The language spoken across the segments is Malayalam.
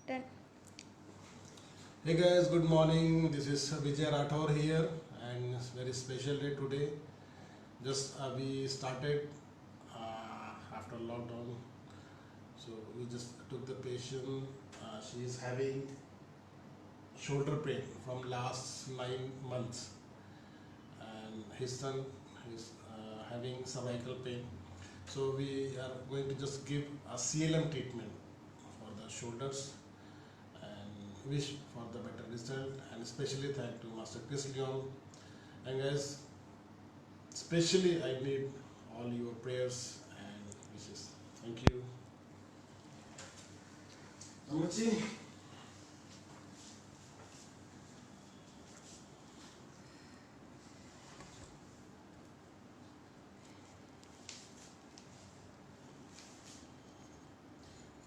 10. Hey guys, good morning. This is Vijay Rathore here, and it's very special day today. Just we started after lockdown, so we just took the patient. She is having shoulder pain from last 9 months, and his son is having cervical pain. So we are going to just give a CLM treatment for the shoulders and wish for the better result, and especially thank to Master Chris Leon. And guys, especially I need all your prayers and wishes. Thank you. Amachi.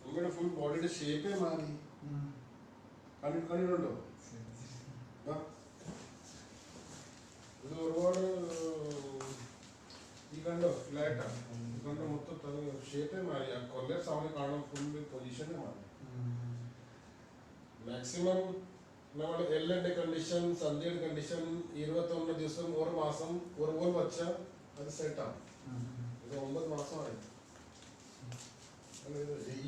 നമ്മുടെ ഫുൾ ബോഡിയുടെ ഷേപ്പേ മാറി. കണ്ടിട്ടുണ്ടോ? ഇത് ഒരുപാട് ഈ കണ്ടോ ഫ്ലാറ്റാണ്. ഇത് കണ്ടോ മൊത്തം ഷേപ്പേ മാറി. ആ കൊല്ലം സാധനം കാണാൻ ഫുൾ പൊസിഷനെ മാറി. മാക്സിമം നമ്മൾ എല്ലിന്റെ കണ്ടീഷൻ, സന്ധിയുടെ കണ്ടീഷൻ 21 ദിവസം, ഒരു മാസം ഒരുപോലെ വച്ചാൽ അത് സെറ്റാണ്. ഇത് 9 മാസമായി.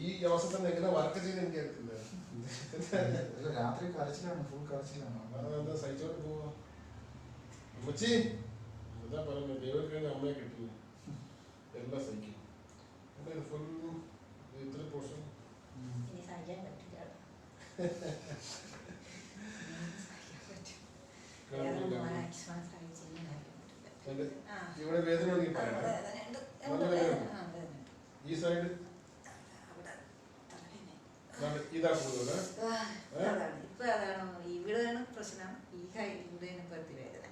ഈ അവസ്ഥ തന്നെ എങ്ങനെ വർക്ക് ചെയ്ത് എനിക്ക് അറിയത്തില്ല. രാത്രി കരച്ചിലാണ്, ഫുൾ കരച്ചിലാണ്. അതെന്താ സഹിച്ചോട്ട് പോവാ. അമ്മച്ചി എന്താ പറയുന്നത്, ദൈവത്തിന് അമ്മയെ കിട്ടുന്നു, എല്ലാം സഹിക്കും. ഫുൾ ഇത്ര പോർഷൻ ഇവിടെ വേദന ഉണ്ടെങ്കിൽ പറയാം. നല്ല വേദന ഈ സൈഡ് ഇതാ കൂടുതൽ.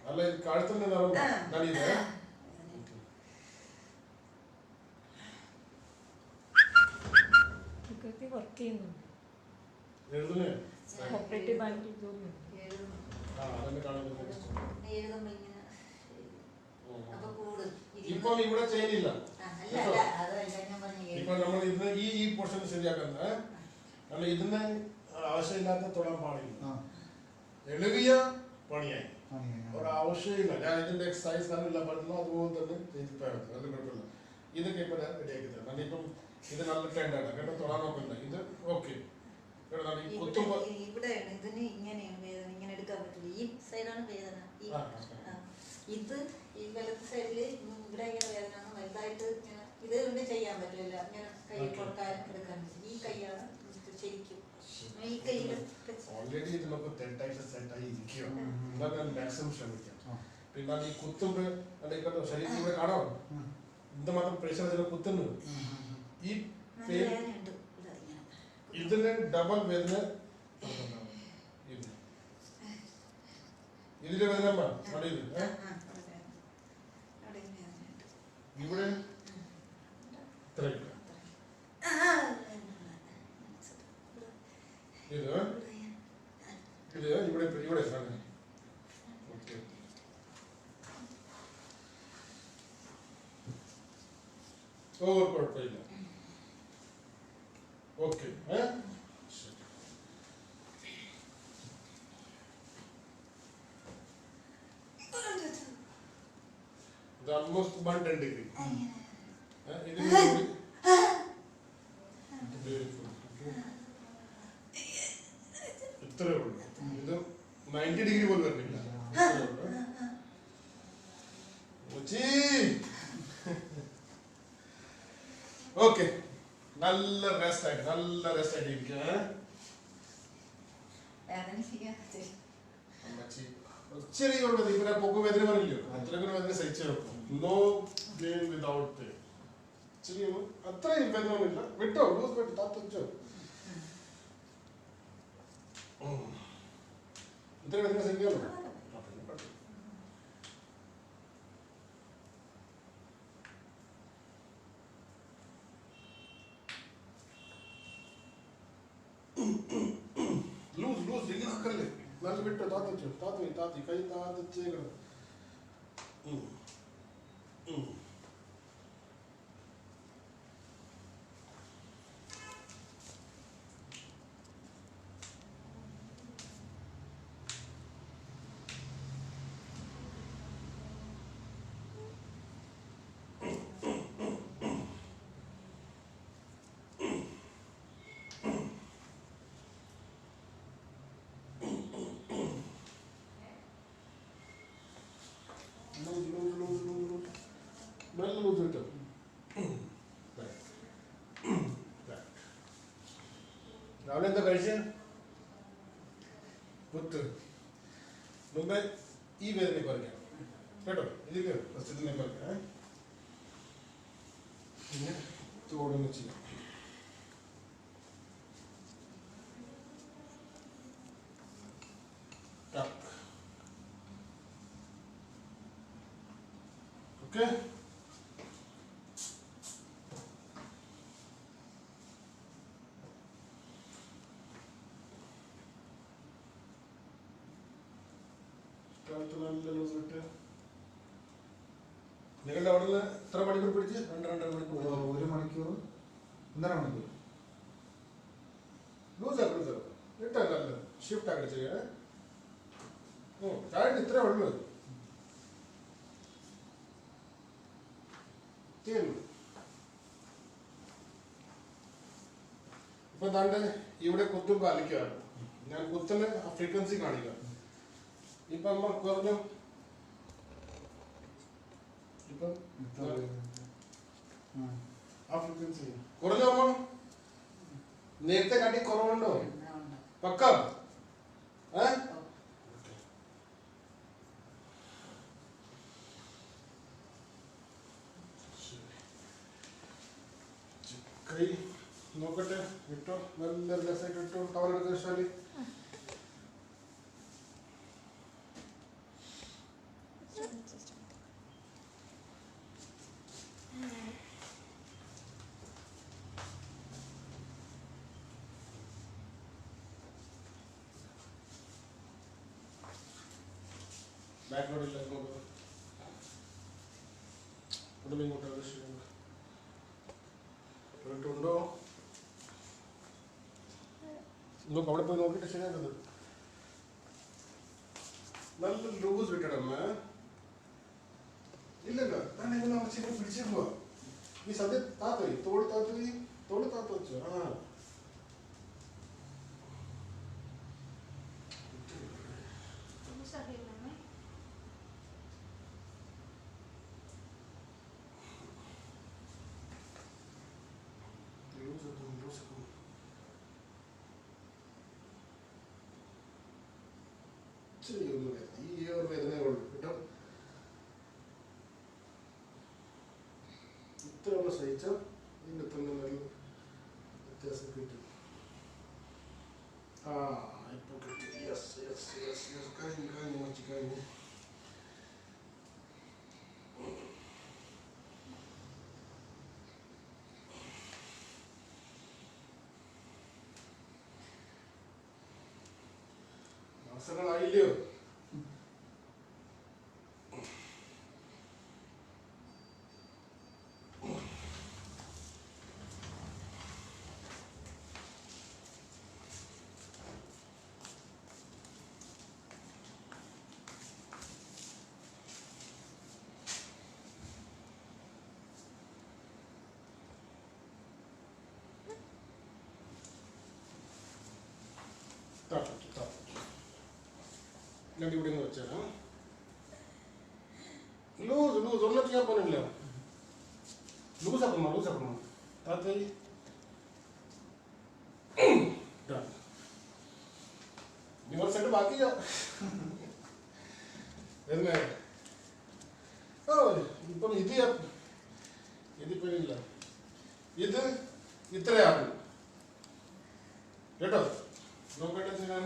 അല്ല കഴുത്തിന്റെ വർക്ക് ചെയ്യുന്നുണ്ട്. എഴുതുന്നേ കോപ്പറേറ്റീവ് ബാങ്കിൽ ജോലി. ഇപ്പം ഇവിടെ ചെയ്യുന്നില്ല. ഇപ്പൊ നമ്മൾ ഇതിന് ഈ പോർഷൻ ശരിയാക്കുന്നത് അല്ല, ഇതിന് ആവശ്യമില്ലാത്ത തൊടാൻ പാടില്ല. എളുകിയ പണിയായി, ഒരു ആവശ്യമില്ല. ഞാൻ ഇതിന്റെ എക്സസൈസ് കാണില്ല പറഞ്ഞോ, അതുപോലെ തന്നെ ചെയ്തിപ്പോയാൽ അത് കുഴപ്പമില്ല. ഇതൊക്കെ ഇപ്പൊ റെഡിയാക്കി തരാം. കാരണം ഇപ്പം ഇത് നല്ല ട്രെൻഡാണ് കേട്ടോ, തൊടാൻ നോക്കില്ല. ഇത് ഓക്കെ കുത്തുമ്പോ ഇതിന് ഇങ്ങനെയാണ് വേദന, ഇങ്ങനെ എടുക്കാൻ പറ്റില്ല. ഈ സൈഡാണ് വേദന. ഇത് ഈ വലത്ത് സൈഡില് ഇവിടെ ഇങ്ങനെ വേദന വലുതായിട്ട് ഇത് കൊണ്ട് ചെയ്യാൻ പറ്റില്ല. ഇങ്ങനെ കൈ കൊടുക്കാൻ എടുക്കാൻ പറ്റില്ല. ഈ കൈയാണ് ശരിക്കും ഈ കൈയില് ഓൾറെഡി ഇതിനൊക്കെ തെറ്റായിട്ട് സെറ്റായി ഇരിക്കുക. ഞാൻ മാക്സിമം ശ്രമിക്കാം. പിന്നെ ഈ കുത്തുമ്പോ ശരീരം ഇവിടെ കാണാം, എന്തുമാത്രം പ്രഷർ ഇതിനെ കുത്തുന്നത്. ഈ ഇതിന് ഡബിൾ വേദന, ഇതിന്റെ വേദന ഇവിടെ ഇത് ഇവിടെ ഇവിടെ ഓക്കെ. കുഴപ്പമില്ല. ഓക്കെ. ഇത് ആൾമോസ്റ്റ് 110 ഡിഗ്രി. ഇത്രേ ഉള്ളൂ. ഇത് 90 ഡിഗ്രി പോലും വരണില്ല. ഓക്കെ, നല്ല റെസ്റ്റ് ആയിട്ട് ഇരിക്കുക. ചെറിയ ഇപ്പൊ പൊക്ക് വേദന പറഞ്ഞില്ലോ, അത്രയും വേദന സഹിച്ചു. No game without pain. ചെറിയ അത്രയും വേദന ഒന്നുമില്ല. വിട്ടോ, ലൂസ് വിട്ടോ, താത്തോ. ഇത്ര വേദന സഹിക്കാമല്ലോ. ലൂസ് ഇങ്ങനെ ആക്കല്ലേ. നല്ല വിട്ടോ, താത്തി കൈ താത്തച്ചേക്കണം. നല്ല ലൂസ് കിട്ടും. രാവിലെ എന്താ കഴിച്ചേ? പുട്ട്. മുമ്പേ ഈ വേദന കുറയ്ക്കാം കേട്ടോ. ഇതിലേക്ക് ഫസ്റ്റ് ഇതിനെ കുറയ്ക്കാം. പിന്നെ ചോടൊന്ന് ചെയ്യാം. ഓക്കെ. നല്ല ലൂസ് കിട്ടുക. നിങ്ങളുടെ അവിടെ നിന്ന് എത്ര മണിക്കൂർ പിടിച്ച്? 2-2.5 മണിക്കൂർ. 1 മണിക്കൂർ 1.5 മണിക്കൂർ ലൂസാക്കും ഇട്ടാ നല്ലത്. ഷിഫ്റ്റ് ആക്കി ചെയ്യണേ. ചായ ഇത്രേ ഉള്ളൂ. ഇപ്പൊ താണ്ട് ഇവിടെ കുത്തുമ്പോ അലിക്കുകയാണ്. ഞാൻ കുത്തിന് ഫ്രീക്വൻസി കാണിക്കാം. ഇപ്പൊ അമ്മ കുറഞ്ഞു. ഇപ്പൊ ആ ഫ്രീക്വൻസി കുറഞ്ഞോ അമ്മ? നേരത്തെ കാട്ടി കുറവുണ്ടോ? പക്ക കൈ നോക്കട്ടെ. ഇട്ടോ നല്ല രസമായിട്ട് ഇട്ടോ. ടവലെടുത്ത് വെച്ചാല് ബാക്ക്ഗ്രൗണ്ടില്ല. ഇങ്ങോട്ടുണ്ടോ നോക്ക്. അവിടെ പോയി നോക്കിയിട്ട് ശരിയാക്കുന്നത്. നല്ല ലൂസ് വിട്ടടമ്മ. ഇല്ലല്ലോ തന്നെ ഇങ്ങനെ കുറച്ച് പിടിച്ചു പോവാ. ഈ സദ്യ താത്തോയി തോട് താത്തു വെച്ചു. ആ ഈ ഒരു വേദന ഉള്ളു കേട്ടോ. ഇത്ര ഒന്ന് സഹിച്ചാൽ ഇതിൻ്റെ തന്നെ നല്ല വ്യത്യാസം കിട്ടും. ആ ഇപ്പൊ കിട്ടി. കഴിഞ്ഞു മച്ചി കഴിഞ്ഞു. മാസങ്ങളായില്ലയോ? ഇല്ലാണ്ട് ഇവിടെ നിന്ന് വെച്ചാൽ ലൂസ് ഒന്നും ചെയ്യാൻ പോലില്ല. ലൂസാക്കണം താത്തായി. നിങ്ങൾ സെറ്റ് ബാക്കിയോ? എന്നെ ഓ ഇപ്പം ഇതിപ്പോ ഇല്ല. ഇത് ഇത്രയാകും കേട്ടോ. നോക്കട്ടെ ഞാൻ.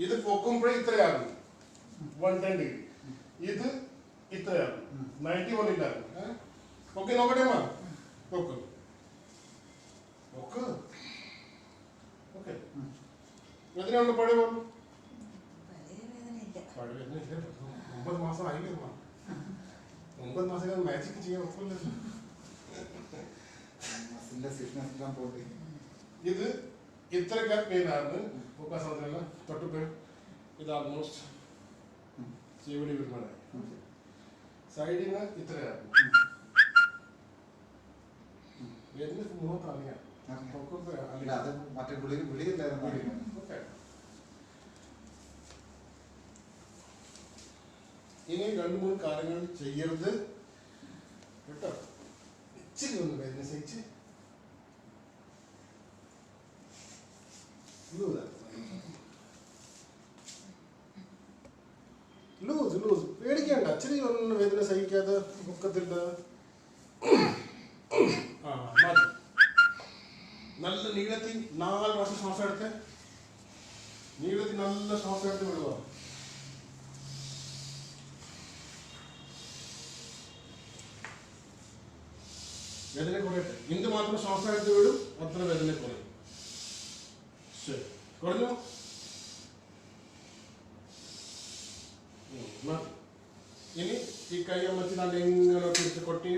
ഇത് പൊക്കുമ്പോഴേ ഇത്രയാകും 110 ഡിഗ്രി. ഇത് ഇത്രയാകും 91 ഇല്ലാകും. ഓക്കെ നോക്കട്ടെ അമ്മ. പൊക്ക് ഓക്കെ. എത്രയുണ്ട് പഴയ പറഞ്ഞു? പഴയ വേദന ഇല്ല. 9 മാസം ആയില്ലേ അമ്മ? 9 മാസം മാജിക് ചെയ്യാൻ ഒക്കില്ലല്ലോ. ഇത് ഇത്രയൊക്കെ പെയിൻ ആയിരുന്നു. പൊക്കാൻ സമയത്തല്ല തൊട്ട് പെയിൻ. ഇത് ആൾമോസ്റ്റ് ചെവിടി വരുമ്പോഴായി. സൈഡിൽ നിന്ന് ഇത്രയായിരുന്നു. വേദന മുഖത്ത് അറിയാം. മറ്റേ വിളിയില്ലായിരുന്നു. ഓക്കെ ഇനി 2-3 കാര്യങ്ങൾ ചെയ്യരുത് കേട്ടോ. ഇച്ചിരി ഒന്ന് വേദന സഹിച്ച് ലൂസ് ലൂസ് പേടിക്കണ്ട. ഇച്ചിരി ഒന്ന് വേദന സഹിക്കാതെ പൊക്കത്തില്ല. ആ മതി. നല്ല നീളത്തിൽ 4 പ്രാവശ്യം ശ്വാസം എടുത്ത് നീളത്തിൽ നല്ല ശ്വാസം എടുത്ത് വിടുക. വേദന കുറയട്ടെ. എന്ത് മാത്രം ശ്വാസം എടുത്ത് വിടും അത്ര വേദന കുറയും. ശരി, കുറഞ്ഞു. ഇനി ഈ കൈ അമ്മച്ച് നല്ല ഇങ്ങനെ തിരിച്ച് കൊട്ടി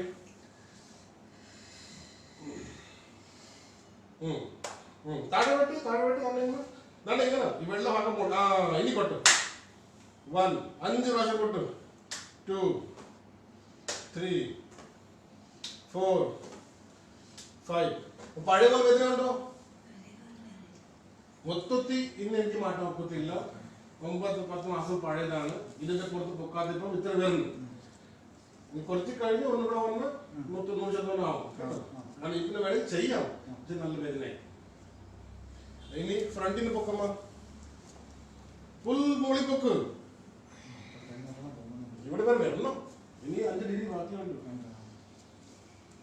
താഴെ വെട്ടി നല്ല ഇങ്ങനെ ഈ വെള്ള ഭാഗം പോട്ട്. ആ ഇനി കൊട്ട്. 1 5 പ്രാവശ്യം കൊട്ട്. 2 3 4 5. പഴയ പോലെ വേദന ഉണ്ടോ? മൊത്തത്തിൽ ഇന്ന് എനിക്ക് മാറ്റം ഒക്കത്തില്ല. 9-10 മാസം പഴയതാണ്. ഇതിന്റെ പുറത്ത് പൊക്കാതിപ്പം ഇത്ര വരുന്നു. ഇനി കുറച്ച് കഴിഞ്ഞ് ഒന്നുകൂടെ വന്ന് 100% ആവും. കാരണം ഇതിന് വേണേൽ ചെയ്യാം. ഇത് നല്ല വേദനയായി. ഇനി ഫ്രണ്ടിന് പൊക്കമ്മ ഫുൾ മോളി പൊക്ക്. ഇവിടെ വരെ വരണം. ഇനി 5 ഡിഗ്രി ബാക്കിയുണ്ട്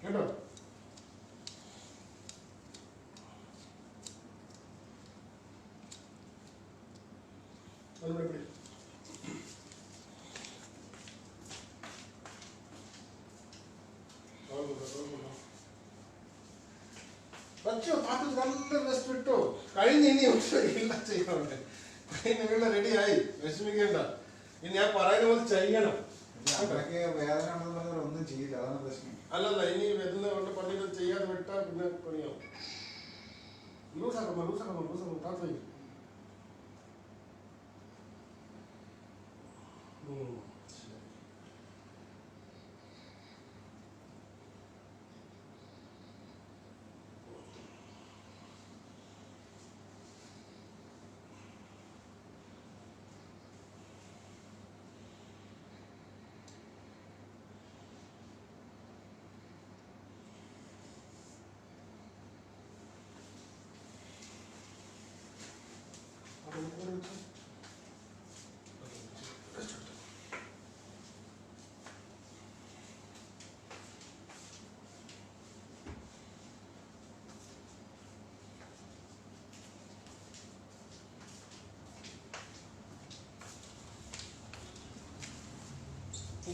കേട്ടോ. പക്ഷോ താത്തു നല്ല റെസ്റ്റ് ഇട്ടോ. കഴിഞ്ഞ് ഇനി എല്ലാം ചെയ്യണേ. നിങ്ങളുടെ റെഡി ആയി. വിഷമിക്കേണ്ട. ഇനി ഞാൻ പറയുന്ന പോലെ ചെയ്യണം. വേദന ഒന്നും ചെയ്യില്ല, അതാണ് പ്രശ്നം. അല്ലല്ല, ഇനി വരുന്ന കൊണ്ട് പള്ളികൾ ചെയ്യാതെ വിട്ടാൽ പിന്നെ പണിയാവും. ലൂസാക്കമ്മ താത്തു.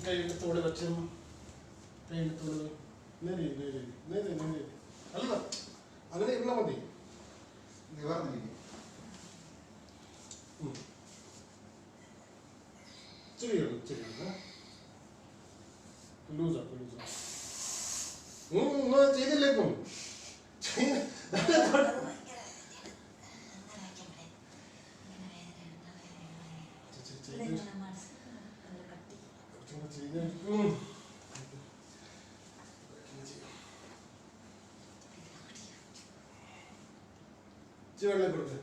കൈയുടെ തോട് വെച്ചമ്മ. കൈയുടെ തോട് നേരെ അല്ല, അങ്ങനെ ഇരുന്നാ മതി. നിവർന്നിരിക്കും. ചെയ്തില്ലേ ഇപ്പം? വെള്ളം കൊടുത്ത്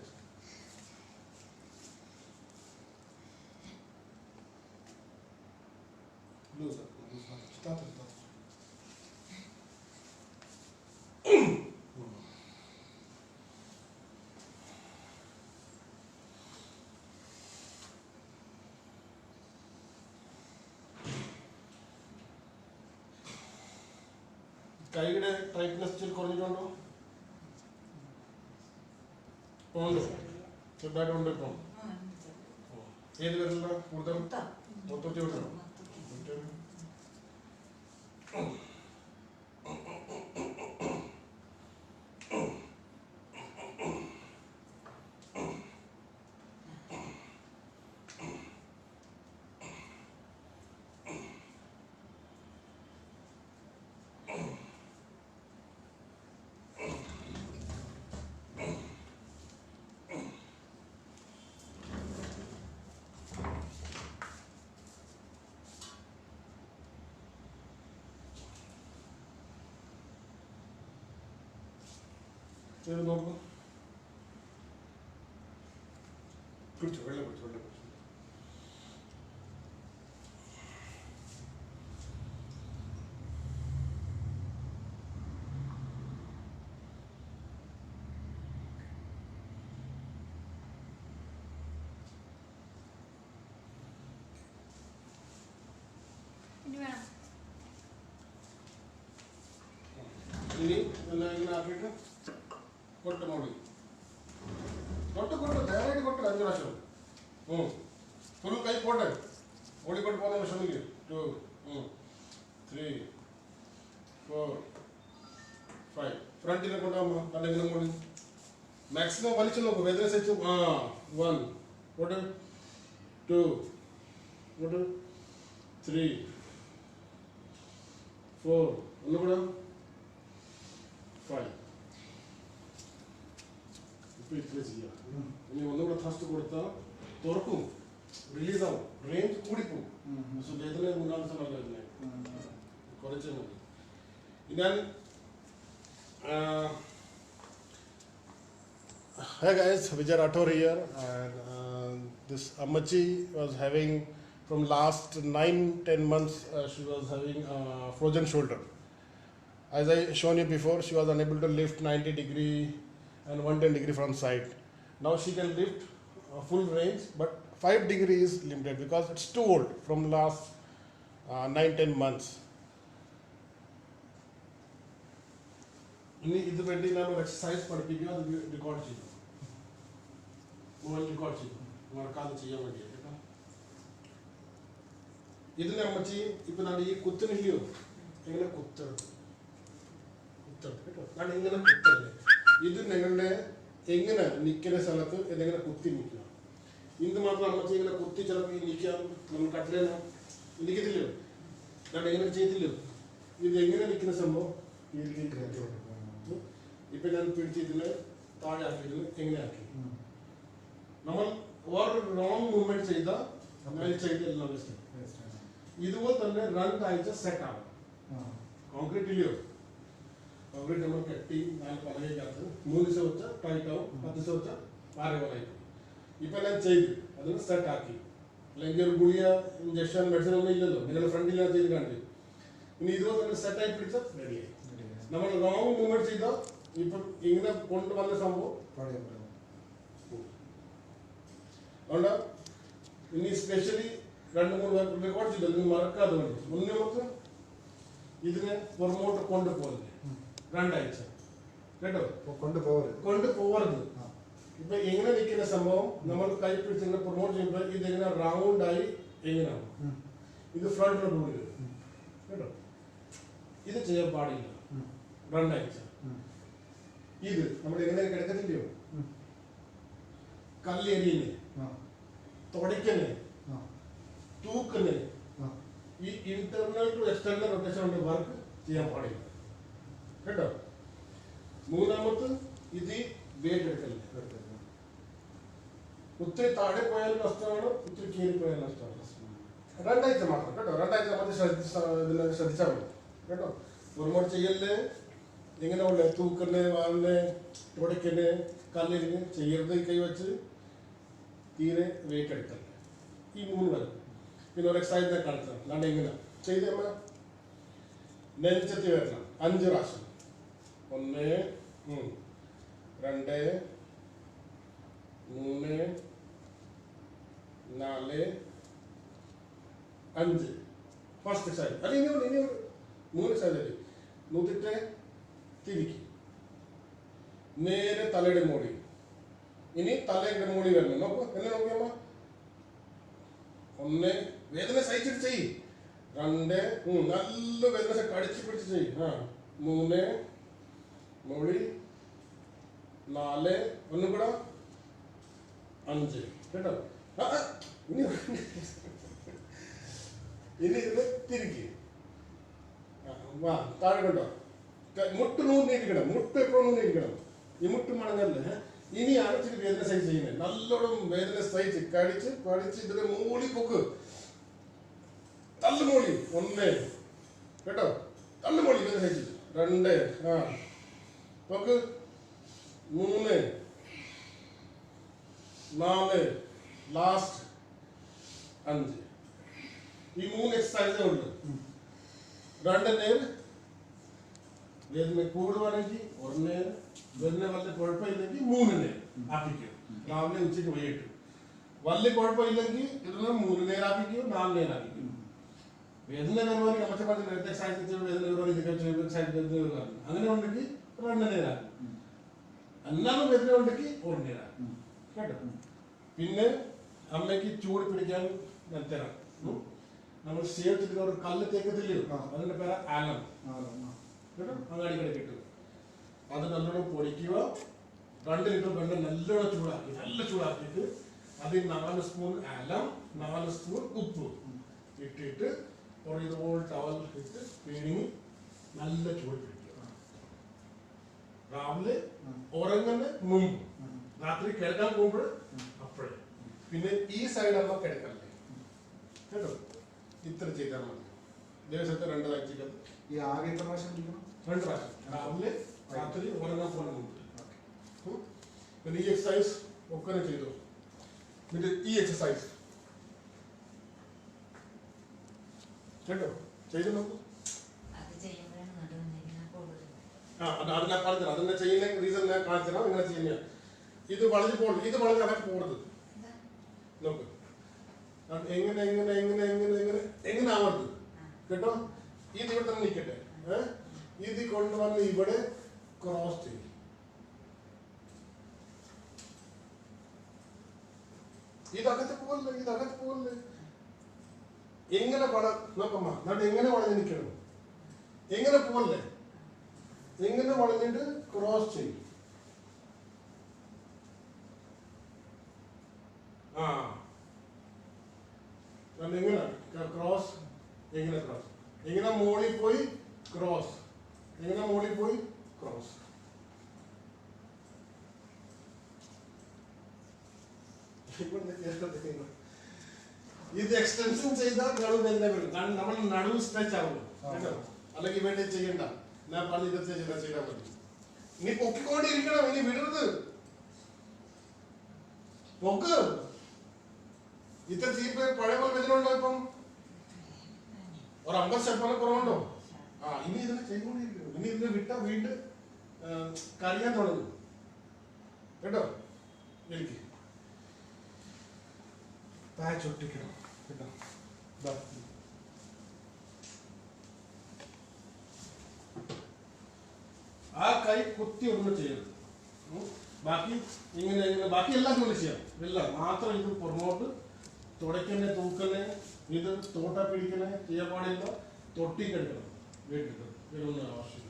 കൈയുടെ ടൈറ്റ്നെസ് കുറഞ്ഞിട്ടുണ്ടോ? ഉണ്ട്, ചെറുതായിട്ടുണ്ട്. ഇപ്പം ഏത് വരില്ല കൂടുതൽ? മൊത്തത്തിൽ വിടണം. നോക്കൂ, കുടിച്ചു വെള്ളം കുടിച്ചു. ഇനി എല്ലാം ഇങ്ങനെ ആക്കിയിട്ട് കൊട്ട് മോളി കൊട്ട് നേരായിട്ട് കൊട്ട് 5 പ്രാവശ്യം ഫുൾ കൈ പോട്ടെ ഓടിക്കൊണ്ട് പോകുന്ന വിഷമിക്ക് 2 3 4 5 ഫ്രണ്ടിനെ കൊണ്ടാകുമ്പോൾ അല്ലെങ്കിൽ മോളി മാക്സിമം വലിച്ചു നോക്കൂ വേദന സഹിച്ചു 1 കൊട്ട് 2 കൊട്ട് 3 4 ഒന്നുകൂടെ 5 ഇപ്പോൾ ഇത്ര ചെയ്യാം ഇനി ഒന്നുകൂടെ ഫസ്റ്റ് കൊടുത്താൽ തുറക്കും റിലീസ് ആവും റേഞ്ച് കൂടിപ്പോവും പക്ഷെ വേദന 3 ദിവസം കുറച്ച് മതി ഞാൻ Hi guys, Vijay Rathore here, and this Ammachi was having from last 9-10 months she was having frozen shoulder. As I shown you before, she was unable to lift 90 degree and 110 degree from side. Now she can lift full range, but 5 degree is limited because it's too old from last 9-10 months. ഇനി ഇത് വേണ്ടി ഞാൻ ഒരു എക്സസൈസ് പഠിപ്പിക്കുക അത് റെക്കോർഡ് ചെയ്തു റെക്കോർഡ് ചെയ്തു മറക്കാതെ ചെയ്യാൻ വേണ്ടിയാണ് കേട്ടോ ഇതിനെ അമ്മച്ചി ഇപ്പൊ ഞാൻ ഈ കുത്തനില്ലയോ എങ്ങനെ കുത്തരുത് കേട്ടോ ഞാൻ ഇങ്ങനെ കുത്തല്ലേ ഇത് നിങ്ങളുടെ എങ്ങനെ നിൽക്കുന്ന സ്ഥലത്ത് ഇതെങ്ങനെ കുത്തി നിൽക്കുക ഇത് മാത്രം അമ്മച്ചി ഇങ്ങനെ കുത്തി ചിലപ്പോൾ ഈ നിൽക്കാൻ നമ്മൾ കട്ടിലേനോ നിൽക്കത്തില്ലയോ ഞാൻ എങ്ങനെ ചെയ്തില്ലയോ ഇത് എങ്ങനെ നിൽക്കുന്ന സംഭവം ഇപ്പൊ ഞാൻ പിടിച്ച് ഇതിന് താഴെ ആക്കിയതിന് എങ്ങനെ ആക്കി നമ്മൾ വേറൊരു റോങ് മൂവ്മെന്റ് ചെയ്താൽ ചെയ്തെല്ലാം ഇതുപോലെ തന്നെ 2 ആഴ്ച സെറ്റ് ആവും കോൺക്രീറ്റ് ഇല്ലയോ കോൺക്രീറ്റ് നമ്മൾ കെട്ടി 4 പലകയ്ക്കകത്ത് 3 ദിവസം വെച്ചാൽ ടൈറ്റ് ആവും 10 ദിവസം വെച്ചാൽ പാര പോലെ ഇപ്പൊ ഞാൻ ചെയ്തു അതിന് സെറ്റ് ആക്കി അല്ലെങ്കിൽ ഒരു ഗുളിയ ഇഞ്ചക്ഷൻ മെഡിസിൻ ഒന്നും ഇല്ലല്ലോ നിങ്ങളുടെ ഫ്രണ്ടിൽ ഞാൻ ചെയ്ത് കാണിച്ചു ഇനി ഇതുപോലെ തന്നെ സെറ്റ് ആയി പിടിച്ചാൽ റെഡിയായി നമ്മൾ റോങ് മൂവ്മെന്റ് ചെയ്താൽ ഇപ്പം ഇങ്ങനെ കൊണ്ടുവന്ന സംഭവം അതുകൊണ്ട് ഇനി സ്പെഷ്യലി 2-3 റെക്കോർഡ് ചെയ്തത് നിങ്ങൾ മറക്കാതെ വേണ്ടി മുന്നേ നമുക്ക് ഇതിനെ പുറമോട്ട് കൊണ്ടുപോകരുത് 2 ആഴ്ച കേട്ടോ കൊണ്ടുപോകരുത് ഇപ്പൊ എങ്ങനെ നിൽക്കുന്ന സംഭവം നമ്മൾ കൈ പിടിച്ച് പ്രൊമോട്ട് ചെയ്യുമ്പോൾ ഇതെങ്ങനെ റൗണ്ട് ആയി എങ്ങനെയാവും ഇത് ഫ്രണ്ടിലോട്ട് പോയി കേട്ടോ ഇത് ചെയ്യാൻ പാടില്ല 2 ആഴ്ച ഇത് നമ്മൾ എങ്ങനെ കിടക്കത്തില്ലയോ കല്ലെറിയുന്നേ തുടയ്ക്കുന്നേ തൂക്കുന്നേ ഈ ഇന്റർണൽ ടു എക്സ്റ്റർണൽ റൊട്ടേഷൻ കൊണ്ട് വർക്ക് ചെയ്യാൻ പാടില്ല കേട്ടോ മൂന്നാമത് ഇത് വെയിറ്റ് എടുക്കല്ലേ ഒത്തിരി താഴെ പോയാലും നഷ്ടമാണ് ഒത്തിരി കീറി പോയാലും നഷ്ടമാണ് 2 ആഴ്ച മാത്രം കേട്ടോ 2 ആഴ്ച നമ്മൾ ശ്രദ്ധിച്ചാൽ മതി കേട്ടോ ഒരുപാട് ചെയ്യല്ലേ ഇങ്ങനെ ഉള്ള തൂക്കല് വാലിന് തുടയ്ക്കല് കല്ലിന് ചെയ്യരുത് കൈ വെച്ച് തീരെ വെയിറ്റ് എടുക്കല്ലേ ഈ 3 വരും പിന്നെ ഒരു എക്സസൈസ് കളിച്ചാൽ അല്ലാണ്ട് ഇങ്ങനെ ചെയ്ത് നമ്മൾ നെഞ്ചത്തി വരണം 5 പ്രാവശ്യം 1 2 3 4 5 ഫസ്റ്റ് എക്സസൈസ് അത് ഇനി 3 എക്സസൈസ് നൂറ്റിട്ട് തിരിക്കും നേരെ തലയുടെ മോളി ഇനി തലയുടെ മോളി വരണം നോക്കൂ എന്നെ നോക്കിയമ്മ 1 വേദന സഹിച്ചിട്ട് ചെയ്യ് 2 നല്ല വേദന കടിച്ചു പിടിച്ച് ചെയ്യ് 3 മോളി 4 ഒന്നും കൂടെ 5 കേട്ടോ ഇനി ഇതിന് തിരിക്കും വാ താഴെ കേട്ടോ മുട്ട് നൂന്നിരിക്കണം മുട്ട് എപ്പോഴും നൂന്നിരിക്കണം ഈ മുട്ട് മടങ്ങല്ലേ ഇനിയാണ് ഇച്ചിരി വേദന സഹിച്ച് ചെയ്യുന്നത് നല്ലോണം വേദന സഹിച്ച് കടിച്ച് ഇതിനെ മൂളി പൊക്ക് തള്ളുമൂളി 1 കേട്ടോ തള്ളുമൂളി വേദന സഹിച്ച് 2 പൊക്ക് 3 4 ലാസ്റ്റ് 5 ഈ 3 എക്സസൈസേ ഉള്ളൂ 2 നേരം വേദന കൂടുവാണെങ്കിൽ 1 നേരം വേദന വല്ല കുഴപ്പമില്ലെങ്കിൽ 3 നേരം ആപ്പിക്കും രാവിലെ ഉച്ചയ്ക്ക് വൈകിട്ട് വലിയ കുഴപ്പമില്ലെങ്കിൽ ഇതിന് 3 നേരം ആപ്പിക്കും 4 നേരം ആപ്പിക്കും വേദന വരുവാണെങ്കിൽ അമ്മച്ച പറഞ്ഞ നേരത്തെ എക്സസൈസ് വേദന വരുവാൻ ഇതൊക്കെ ചെയ്യുമ്പോൾ എക്സസൈസ് അങ്ങനെ ഉണ്ടെങ്കിൽ രണ്ട് നേരം അല്ലാതെ വേദന ഉണ്ടെങ്കിൽ ഒരു നേരം കേട്ടോ. പിന്നെ അമ്മയ്ക്ക് ചൂട് പിടിക്കാൻ ഞാൻ തരാം. നമ്മൾ സേവിച്ചിട്ട് ഒരു കല്ല് തേക്കത്തില്ലയോ, അതിന്റെ പേര് ആലം കേട്ടോ. അങ്ങാടിക്കട കിട്ടും. അത് നല്ലോണം പൊടിക്കുക. 2 ലിറ്റർ വെള്ളം നല്ലോണം ചൂടാക്കിയിട്ട് അതിൽ 4 സ്പൂൺ ആലം 4 സ്പൂൺ ഉപ്പ് ഇട്ടിട്ട് ഒരു ഇതുപോലെ ടവൽ ഇട്ട് പിഴിഞ്ഞ് നല്ല ചൂട് പിടിക്കുക. രാവിലെ ഉറങ്ങുന്ന മുമ്പ്, രാത്രി കിടക്കാൻ പോകുമ്പോൾ അപ്പോഴേ. പിന്നെ ഈ സൈഡ് അമ്മ കിടക്കല്ലേ കേട്ടോ. ഇത്ര ചെയ്താൽ മതി. ദിവസത്തെ 2 ആഴ്ച ഈ ആകെ എത്ര പ്രാവശ്യം പിടിക്കണം? 2 പ്രാവശ്യം, രാവിലെ രാത്രി ഉറങ്ങാൻ പോകുന്ന മുമ്പ്. പിന്നെ ഈ എക്സസൈസ് ഒക്കെ ചെയ്തു. പിന്നെ ഈ എക്സസൈസ് കേട്ടോ ചെയ്തു നോക്കൂ. അത് ഞാൻ കാണിച്ചു തരാം. അതിനെ ചെയ്യുന്ന റീസൺ ഞാൻ കാണിച്ചു തരാം. ഇങ്ങനെ ചെയ്യുന്ന ഇത് വളഞ്ഞു പോകണം. ഇത് വളഞ്ഞ് അതൊക്കെ പോകരുത്. നോക്ക് എങ്ങനെ എങ്ങനെ എങ്ങനെ എങ്ങനെ എങ്ങനെ എങ്ങനെ ആവരുത് കേട്ടോ. ഇത് ഇവിടെ തന്നെ നിൽക്കട്ടെ. ഇത് കൊണ്ടുവന്ന് ഇവിടെ ക്രോസ് ചെയ്യും. ഇതകത്ത് പോകല്ലേ. എങ്ങനെ നോക്കമ്മ എന്നിട്ട് എങ്ങനെ വളഞ്ഞ് നിൽക്കണം. എങ്ങനെ പോകല്ലേ. എങ്ങനെ വളഞ്ഞിട്ട് ക്രോസ് ചെയ്യും. എങ്ങനെ ക്രോസ്, എങ്ങനെ ക്രോസ്, എങ്ങനെ മോളിൽ പോയി ക്രോസ്, എങ്ങനെ മോളിൽ പോയി ക്രോസ്. ഇത് എക്സ്റ്റൻഷൻ ചെയ്താൽ നടുവ് വേദന വരും. കാരണം നമ്മൾ നടുവ് സ്ട്രെച്ച് ആവുന്നു കേട്ടോ. അല്ലെങ്കിൽ വേണ്ടി ചെയ്യണ്ട. ഞാൻ പറഞ്ഞ ഇത് ചെയ്താൽ മതി. ഇനി പൊക്കിക്കൊണ്ടിരിക്കണം. ഇനി വിടരുത്. പൊക്ക്. ഇത്ര ചീപ്പ് പഴയ പോലെ വേദന ഉണ്ടോ? ഇപ്പം ഒരു 50% കുറവുണ്ടോ? ഇനി ഇതിനെ ചെയ്തുകൊണ്ടിരിക്കണം. ഇനി ഇതിനെ വിട്ടാ വീണ്ടും കരയാൻ തുടങ്ങും കേട്ടോ. എനിക്ക് പാച്ച് ഒട്ടിക്കണം കേട്ടോ. ആ കൈ കുത്തി ഒന്നും ചെയ്യരുത്. ബാക്കി ഇങ്ങനെ ഇങ്ങനെ ബാക്കി എല്ലാം ജോലി ചെയ്യാം. എല്ലാം മാത്രം ഇത് പുറമോട്ട് തുടയ്ക്കന്നെ തൂക്കന്നെ ഇത് തോട്ട പിടിക്കണേ ചെയ്യാൻ പാടില്ല. തൊട്ടിക്കെടുക്കണം വീട്ടിൽ. ഇതൊന്നും ആവശ്യമില്ല.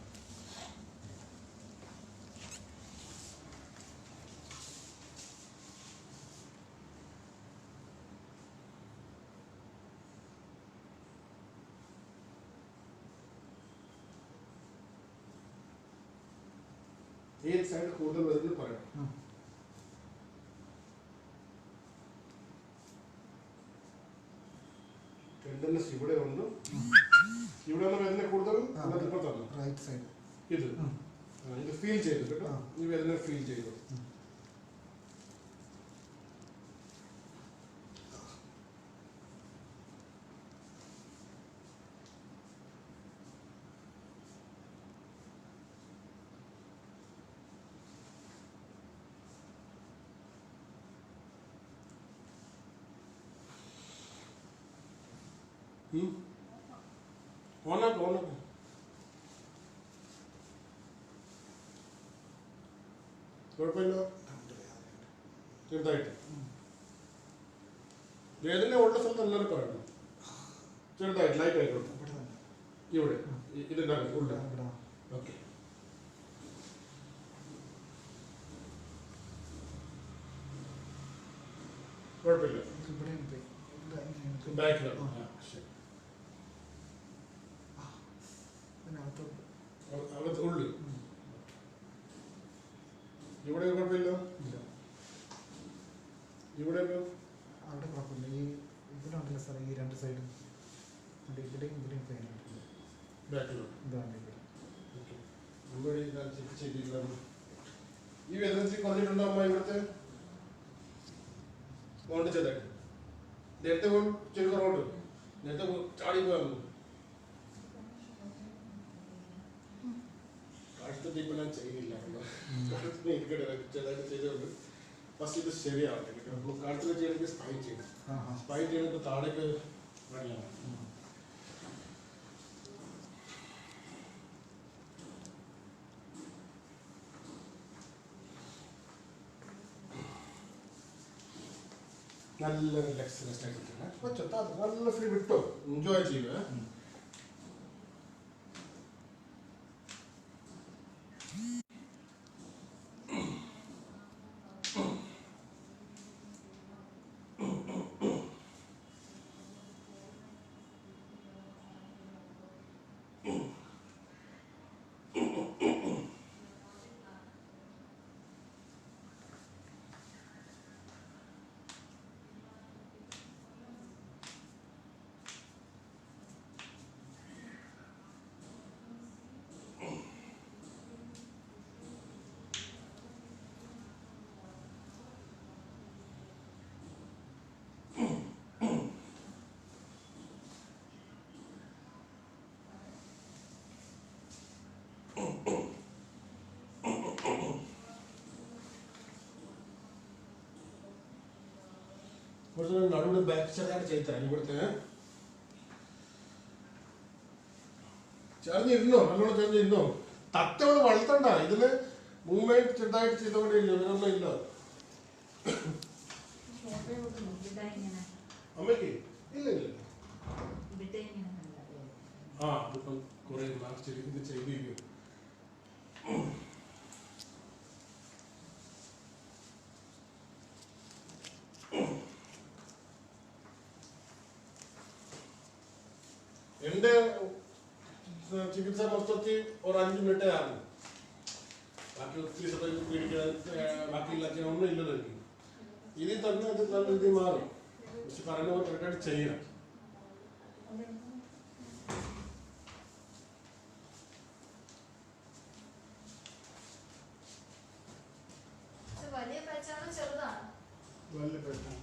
ഏത് സൈഡ് കൂടുതൽ വരുന്നത് പറയണം. ടെൻഡൻസ് ഇവിടെ ഉണ്ട്. ഇവിടെ ഉള്ള വേദന കൂടുതൽ റൈറ്റ് സൈഡ്. ഇത് ഫീൽ ചെയ്തു കേട്ടോ. ഈ വേദന ഫീൽ ചെയ്തു. ഓണാക്കും കുഴപ്പമില്ല. ചെറുതായിട്ട് വേദന ഉള്ള സ്ഥലത്ത് എല്ലാവരും പറയണം. ചെറുതായിട്ട് ലൈറ്റ് ആയിക്കോട്ടെ. ഇവിടെ ഇതുണ്ടാകും ഉള്ള. ഓക്കെ. കുഴപ്പമില്ല. ബാക്കിലാണ്. അകത്ത് ഉള്ളു. ഇവിടെ കുഴപ്പമില്ല. ഇവിടെ അവിടെ കുഴപ്പമില്ല. ഈ ഇതിലുണ്ടല്ലോ സാർ, ഈ 2 സൈഡും ഇവിടെയും പെയിൻ ആയിട്ടുണ്ട്. ബാക്കിലോട്ട് ഇതാണ് ഇവിടെ. ഈ വേദന കുറഞ്ഞിട്ടുണ്ടോ അമ്മ? ഇവിടുത്തെ മോണ്ട് ചെയ്തായിട്ട് നേരത്തെ ചെറു കുറവുണ്ട്. നേരത്തെ ചാടി പോയാൽ അടുത്ത ഇപ്പം ഞാൻ ചെയ്യുന്നില്ല. ചെറുതായിട്ട് ചെയ്തുകൊണ്ട് ഫസ്റ്റ് ഇത് ശരിയാവട്ടെ. കാഴ്ച ചെയ്യണമെങ്കിൽ സ്പൈൻ ചെയ്യണം. സ്പൈൻ ചെയ്യണമെങ്കിൽ താഴേക്ക് പണിയാണ്. നല്ല റിലാക്സ് ആയിട്ട് കൊച്ചോ നല്ല ഫ്രീ വിട്ടോ എൻജോയ് ചെയ്യുക. കുറച്ച് നടുവിൽ ബാക്ക് ചെറുതായിട്ട് ചെയ്തരാം ഇവിടുത്തെ ചേർന്നിരുന്നോ നല്ലോണം ചേർന്നിരുന്നോ. തത്തയോട് വളർത്തണ്ട, ഇതില് മൂവ്മെന്റ് ചെറുതായിട്ട് ചെയ്തോണ്ടേ ഇല്ല ഇല്ല. അമ്മയ്ക്ക് ഇല്ല ഇല്ല ആ അതിപ്പം കുറെ ഇത് ചെയ്തിരിക്കും. എന്റെ ചികിത്സ മൊത്തത്തിൽ ഒരു 5 മിനിറ്റേ ആണ്. ബാക്കി ഒത്തിരി സമയം പേടിക്കാൻ ബാക്കിയുള്ള ഒന്നും ഇല്ലല്ലോ എനിക്ക്. ഇതിൽ തന്നെ അത് നല്ല രീതിയിൽ മാറും. പക്ഷെ പറയുന്ന പോലെ കറക്റ്റായിട്ട് ചെയ്യണം. വലിയ പച്ചാണോ ചെറുതാണ്? വലിയ പ്രശ്നം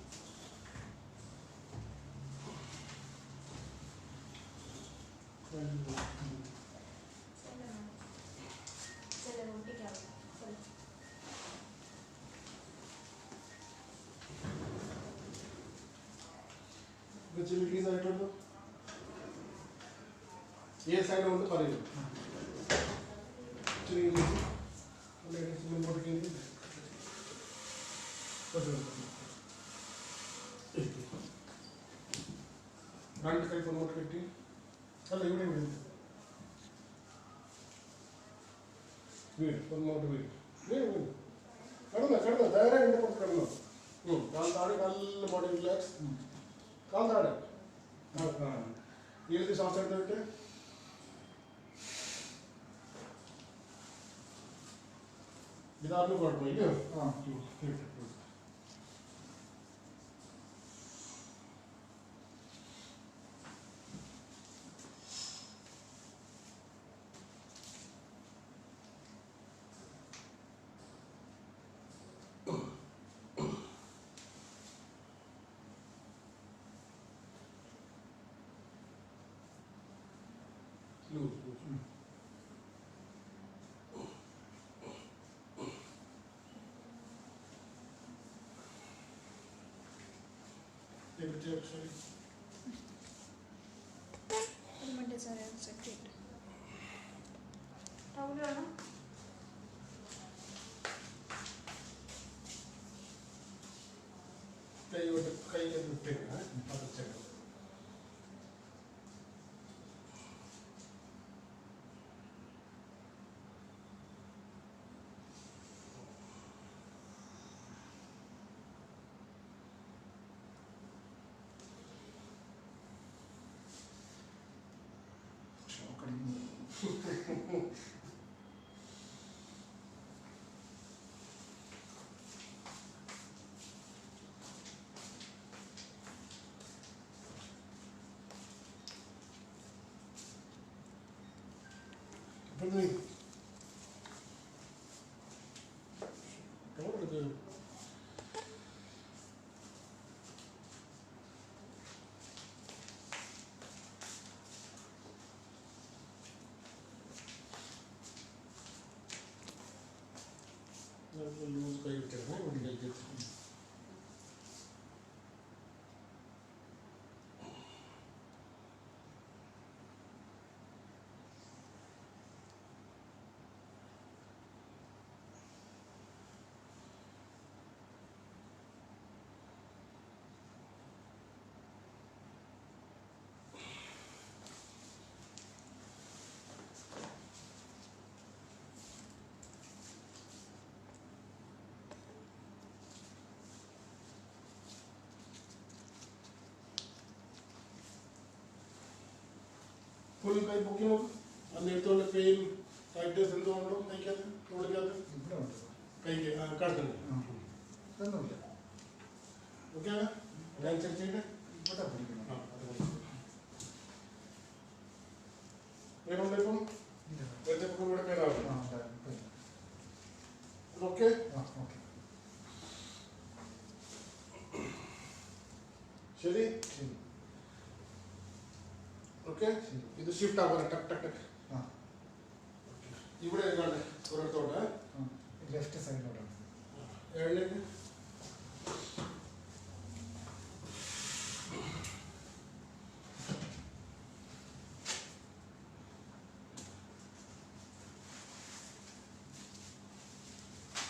റിലീസ് ആയിട്ടുണ്ടോ? ഏത് സൈഡ് കൊണ്ട് പറയുന്നു മുമ്പോട്ട് കയറി രണ്ട് കൈ മുമ്പോട്ട് കെട്ടി അല്ല ഇവിടെ വീട് മുമ്പോട്ട് വീട് വീട് വീട് കിടന്നോ നേരെ എൻ്റെ പുറത്ത് കിടന്നോ. കാൽ താഴെ നല്ല ബോഡി റിലാക്സ്. കാൽ താഴെ ഈ ശ്വാസം എടുത്തിട്ട് ഇതാർക്കും കുഴപ്പമില്ല. കൈ വിട്ടേക്ക് പതച്ചേക്കാം. लूज कई विचार है बड़ी गई ഫുൾ കൈ പൊക്കി നോക്കും. അന്നേരത്തോടെ പെയിൻ ടൈറ്റ്നസ് എന്തുകൊണ്ടോ കൈക്കകത്ത് തോളിക്കകത്ത് ഇവിടെ ഉണ്ട് സാർ. കൈക്ക് കിടക്കുന്നുണ്ട്. ഇതൊന്നുമില്ല. ഓക്കെ ആണ് അതനുസരിച്ചിട്ട് ഇവിടെ പിടിക്കണം. വേണമുണ്ട് ഇപ്പം ഇല്ല സാർ. നേരത്തെ ഇപ്പം ഇവിടെ പേരാവും. ആ അതെ ഇപ്പം ഇല്ല. ഓക്കെ ആ ഓക്കെ ശരി. ശരി. ഓക്കെ ഇത് ഷിഫ്റ്റ് ആവാൻ ടക്ക് ടക്ക് ടക്ക്. ആ ഇവിടെ ഇരുന്നാണ്ട് ഒരിടത്തോട്ട് ലെഫ്റ്റ് സൈഡിലോട്ടാണ്. എഴുന്നേക്ക്.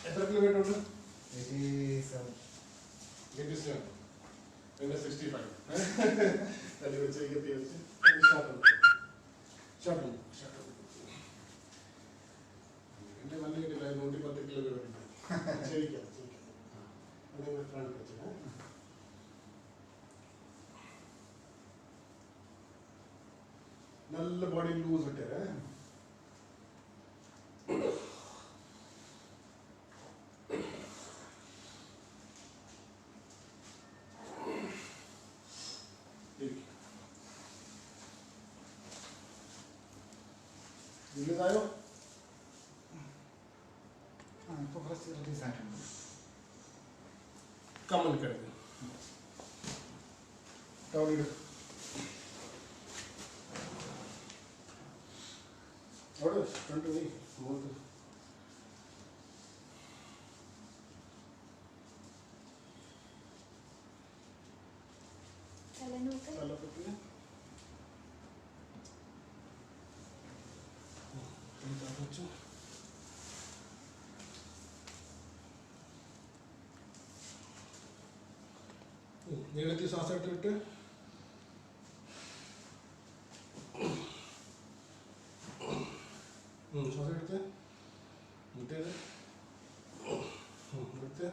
എത്ര കിലോമീറ്റർ ഉണ്ട്? 87. 87. പിന്നെ 65. തടി വെച്ച് കയറ്റി വെച്ച് ഷോർട്ട് എൻ്റെ നല്ല കിട്ടില്ല 110 കിലോമീറ്റർ. ശരിക്കാം അതേ ഫ്രണ്ട് വെച്ചാൽ നല്ല ബോഡി ലൂസ് ഇട്ടേ. റിലീസായോ? ആ ഇപ്പോൾ കുറച്ച് റിലീസ് ആയിട്ടുണ്ട്. കമ്മൽ കിടക്ക് ടൗണിട് അവിടെ ഫ്രണ്ട് പോയി മുഖത്ത് തലപ്പത്തിന് വെച്ചു. നീളത്തിൽ ശ്വാസം എടുത്തിട്ട് ശ്വാസം എടുത്ത് മുട്ടേത് എടുത്ത്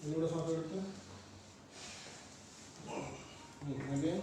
ഇന്നിവിടെ ശ്വാസം എടുത്ത് again.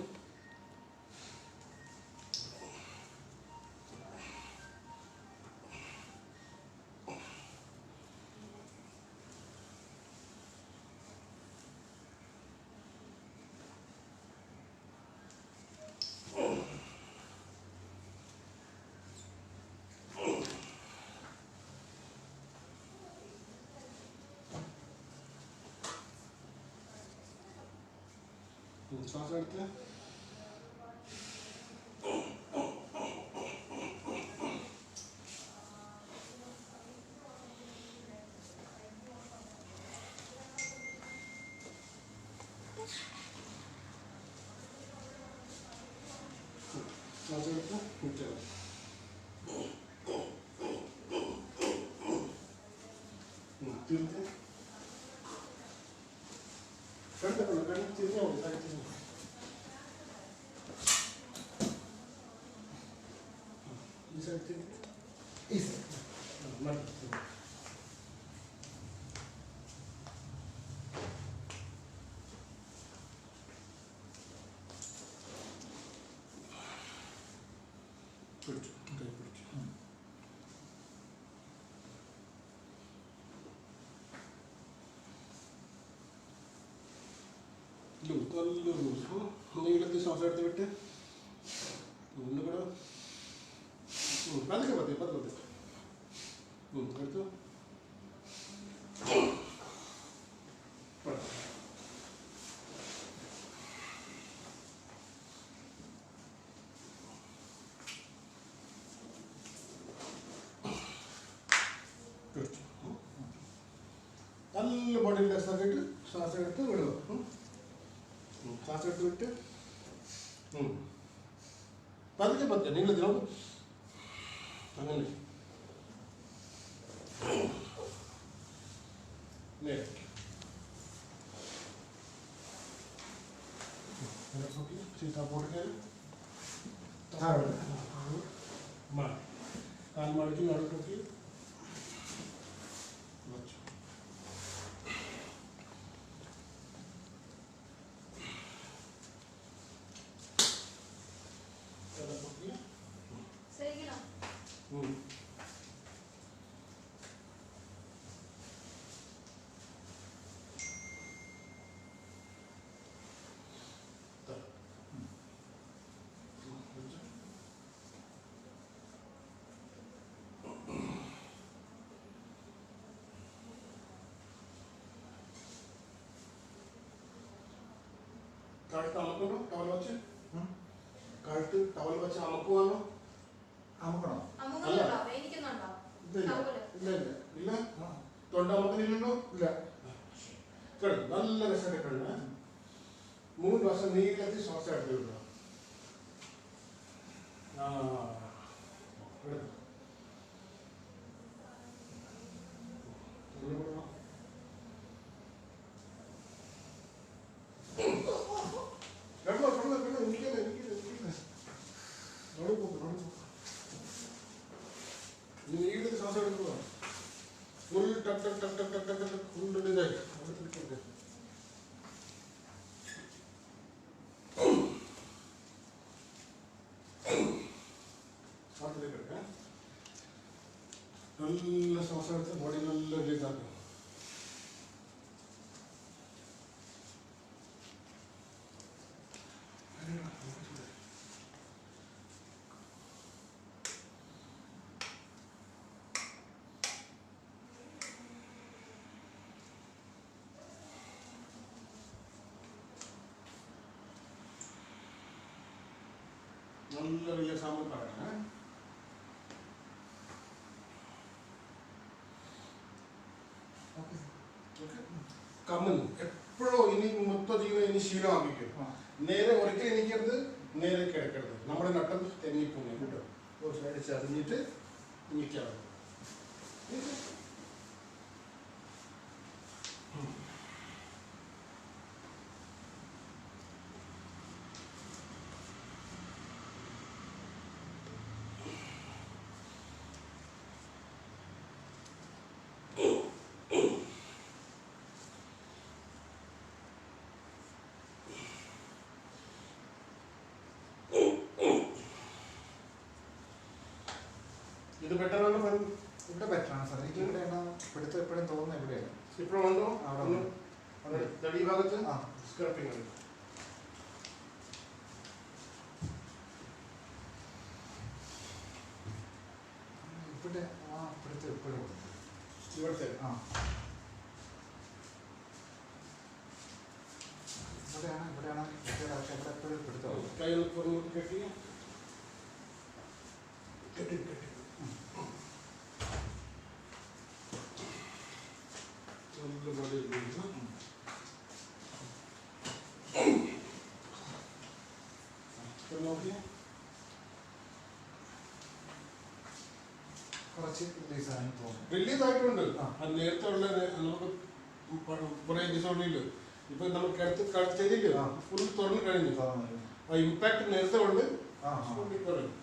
ശ്വാസം എടുത്ത് ശ്വാസം എടുത്ത് വിട്ടു. തിരിച്ച് കണ്ടു തിരിഞ്ഞാൽ മതി. തിരിഞ്ഞു ഈ സൈഡ് ഈ സൈഡ്. മതി. പിടിച്ചു കൈ പിടിച്ചു. ലൂസ് നല്ല ലൂസ്. നീളത്തിൽ ശ്വാസം എടുത്ത് വിട്ട് ഒന്നും കൂടെ പതുക്കെ പതി പതുക്കെ എടുത്തു നല്ല ബോഡി റിലാക്സ് ആക്കിയിട്ട് ശ്വാസം എടുത്ത് വിടുക. ശ്വാസം എടുത്ത് വിട്ട് പതുക്കെ പതുക്കെ നീളത്തിലോ അങ്ങനെ സീതാപ്പോട്ട് കയറി കാൽ മടക്കി അവിടെ നോക്കി കഴുത്ത് അമക്കണോ ടവൽ വെച്ച്? കഴുത്ത് ടവൽ വെച്ച് അമക്കുവാണോ? അമുക്കണോ? അമ്മുകളുണ്ടോ? വേദനിക്കുന്നുണ്ടോ? കൗല്. ഇല്ല. തൊണ്ട അമക്കുന്നില്ലല്ലോ? ഇല്ല. കിടന്നു നല്ല രസമായിട്ട് കിടന്നു. 3 പ്രാവശ്യം നീളത്തിൽ ശ്വാസം എടുത്ത് വിടുക. നീളത്തിൽ ശ്വാസം എടുക്കുക. ഫുൾ ടക്ക് ടക്ക് ടക്ക് ടക്ക് ടക്ക് ടക്ക് ഫുൾ ഇതായി നല്ല ശ്വാസം എടുത്ത് ബോഡി നല്ല റിലീസാക്കും. നല്ല റിലീസ് ആകുമ്പോൾ പറയണേ. കമ്മുന്നു എപ്പോഴോ ഇനി മൊത്തം ജീവിതം ഇനി ശീലമാക്കിക്കും. നേരെ ഒരിക്കലും എനിക്കരുത്, നേരെ കിടക്കരുത്. നമ്മുടെ നട്ടം തെന്നിപ്പോകും കേട്ടോ. ഒരു സൈഡ് ചതിഞ്ഞിട്ട് നിൽക്കാറ്. ഇത് ബെറ്ററാണ് പറഞ്ഞു. ഇവിടെ ബെറ്ററാണ് സാർ. എനിക്ക് ഇവിടെ പിടുത്തം എപ്പോഴും തോന്നുന്നത് എവിടെയാണ് ഇപ്പോഴുണ്ടോ? അവിടെ തടി ഭാഗത്ത് സ്ക്രാപ്പിംഗ് ഉണ്ട്. ഇവിടെ പിടുത്തം എപ്പോഴും ഇവിടുത്തെ ഇവിടെയാണ് പക്ഷേ ഇവിടെ എപ്പോഴും പിടുത്തം. കയ്യിൽ പുറമോട്ട് കെട്ടി കെട്ടി കെട്ടി നല്ല ബോഡി നോക്കി കുറച്ച് റിലീസായി തോന്നുന്നു. റിലീസ് ആയിട്ടുണ്ട്. അത് നേരത്തെ ഉള്ള നമുക്ക് കുറേ ദിവസമുള്ളില്ല. ഇപ്പൊ നമ്മൾ ചെയ്തില്ല, ഫുൾ തുറന്നു കഴിഞ്ഞു. ആ ഇമ്പാക്ട് നേരത്തെ ഉണ്ട്. കുറയും.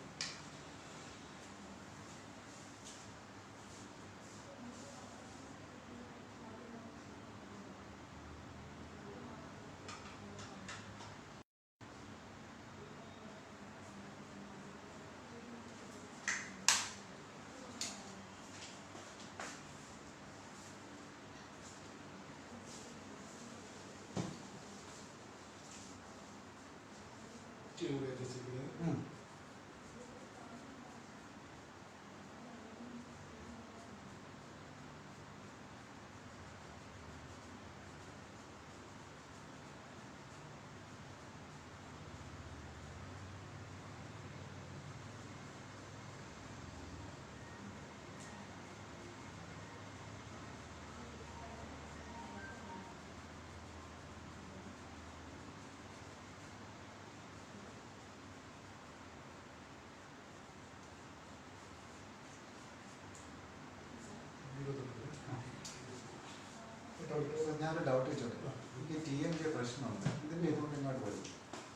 ഞാനൊരു ഡൗട്ട് വെച്ചോട്ടെ. എനിക്ക് TMJ പ്രശ്നമുണ്ട്. ഇതിൻ്റെ ഇതുകൊണ്ട് ഇങ്ങോട്ട് വരും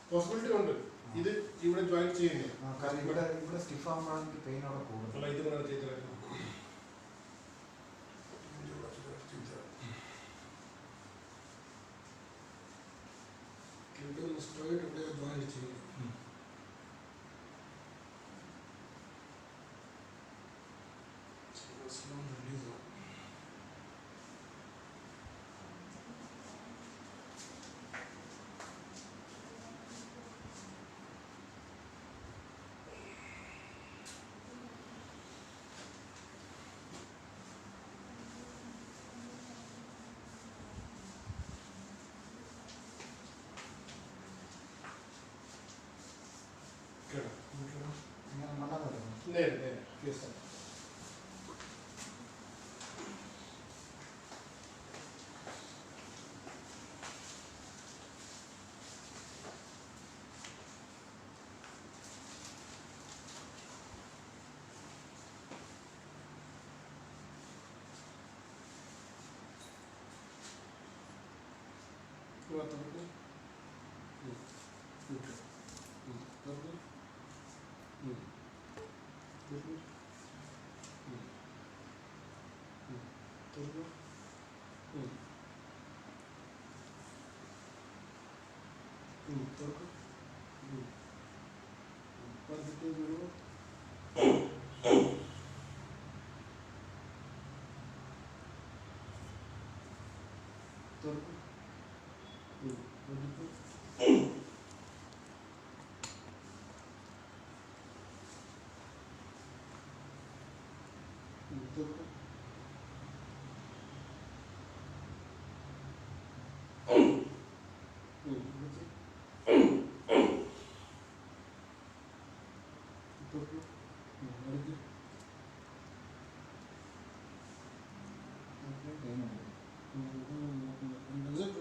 പോസിബിലിറ്റി ഉണ്ട്. ഇത് ഇവിടെ ജോയിൻ ചെയ്യുന്നത് കാരണം ഇവിടെ സ്റ്റിഫ് ആകുമ്പോഴാണ് എനിക്ക് പെയിൻ അവിടെ കൂടുന്നത്. ഇത് കൂടെ ചെയ്ത് സ്ട്രൈറ്റ് ഇവിടെ ജോയിൻ ചെയ്യും. കേട്ടോ ഇങ്ങനെ മണ്ണാൻ പറ്റുന്നു. നേരെ നേരെ യെസ്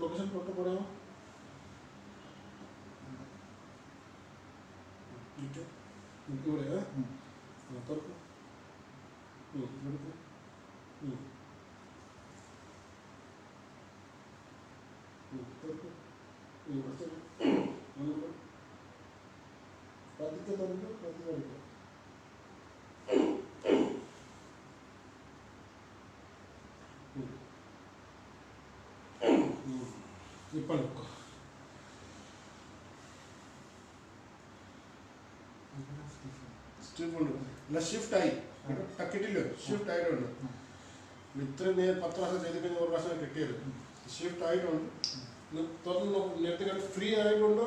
लोकेशन फोटो पड़े हो ഇവിടെ തുറക്കും പതുക്കെ തുറക്കും പതുക്കെ അടിക്കും ഇപ്പം നിൽക്കും അല്ല ഷിഫ്റ്റ് ആയി ടക്കിട്ടില്ലോ ഷിഫ്റ്റ് ആയിട്ടുണ്ട് ഇത്രയും നേരം 10 പ്രാവശ്യം ചെയ്ത് കഴിഞ്ഞാൽ ഒരു പ്രാവശ്യം കിട്ടിയത് ഷിഫ്റ്റ് ആയിട്ടുണ്ട് തുറന്ന് നോക്കും നേരത്തെ ഫ്രീ ആയിട്ടുണ്ടോ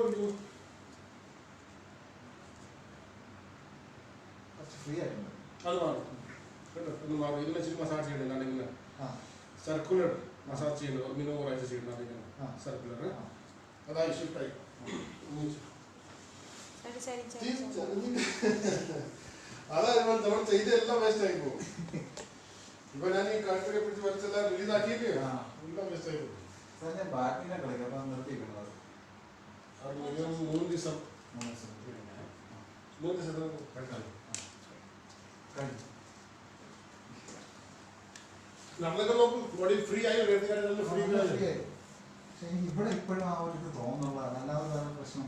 ഫ്രീ ആയിട്ടുണ്ട്. അത് മാറും കേട്ടോ ഒന്ന് മാറും ഇതിനെ ഇച്ചിരി മസാജ് ചെയ്യണം ഇങ്ങനെ ആ സർക്കുലർ മസാജ് ചെയ്യുന്നത് മിനിമം ഒരാഴ്ച ചെയ്യണം ഇങ്ങനെ ആ. സർക്കുലർ അതായി ഷിഫ്റ്റ് ആയി അതായത് നമ്മൾ ചെയ്ത എല്ലാം വേസ്റ്റ് ആയി പോകും ഇപ്പൊ ഞാൻ ഈ കഴുത്തിനെ പിടിച്ച് വലിച്ചെല്ലാം റിലീസ് ആക്കിയിട്ട് എല്ലാം വേസ്റ്റ് ആയി പോകും സാർ ഞാൻ ബാറ്റിനെ കളിക്കാം അപ്പം നിർത്തിയിരിക്കുന്നത് അത് മിനിമം 3 ദിവസം 3 ദിവസം 3 ദിവസം കളിക്കാം കഴിഞ്ഞു. നമ്മളൊക്കെ നോക്കും ബോഡി ഫ്രീ ആയി ഫ്രീ ഫ്രീ ആയി. പക്ഷേ ഇവിടെ ഇപ്പോഴും ആ ഒരു ഇത് തോന്നുന്നുള്ളതാണ്, അല്ലാതെ വേറെ പ്രശ്നം